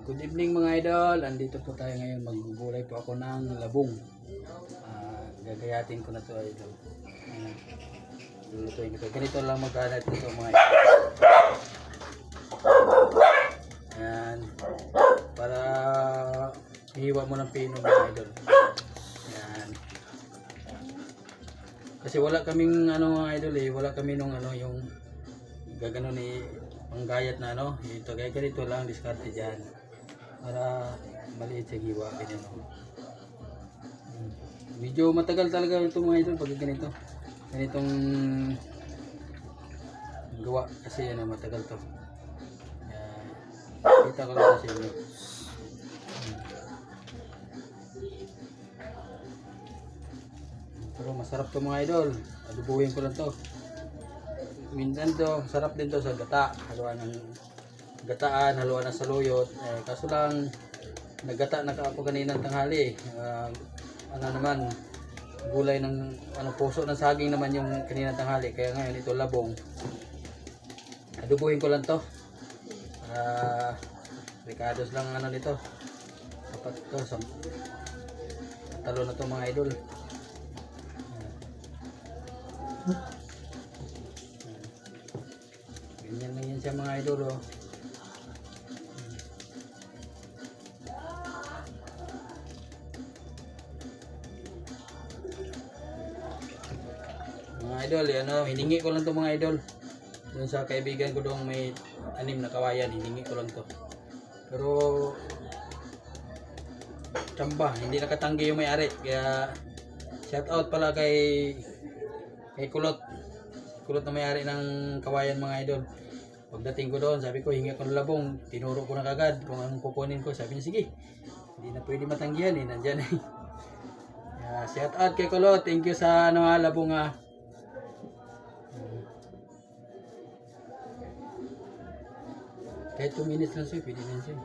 Good evening mga idol, andito po tayo ngayon, magbubulay po ako ng labong. Gagayatin ko na to idol. Lulutuin ko to. Ganito lang mag-alat ko to mga idol. Ayan. Para hiwa mo ng pino mga idol. Ayan. Kasi wala kaming ano mga idol wala kami nung ano yung gagano ni panggayat na ano. Ito kaya ganito lang diskarte dyan. Para maliit sa giwa ganyan. Medyo matagal talaga ito mga idol pag ganito. Ganitong gawa kasi ano matagal to. Kita ko lang sa inyo. Pero masarap to mga idol. Adubuhin ko lang to. Minsan to, sarap din to sa gata. Haluan ng gataan, haluan ng saluyot. Kaso lang, naggata na ako kanina ng tanghali. Ano naman, gulay ng puso ng saging naman yung kanina tanghali. Kaya ngayon ito labong. Adubuhin ko lang to. Ricados lang ano nito. Dapat to, talo na to mga idol. Ganyan lang yan siya mga idol oh. Mga idol, hiningi ko lang to mga idol. Doon sa kaibigan ko doon may 6 na kawayan, hiningi ko lang to. Pero tsamba, hindi nakatanggi yung may-ari. Kaya shout out pala kay Kulot. Kulot na may-ari ng kawayan mga idol. Pagdating ko doon, sabi ko hingi ko ng labong. Tinuro ko na kagad kung anong kukunin ko. Sabi niya sige, hindi na pwede matanggihan nandyan eh. Shout out kay Kulot. Thank you sa labong kahit 2 minutes lang siya, pwede na siya.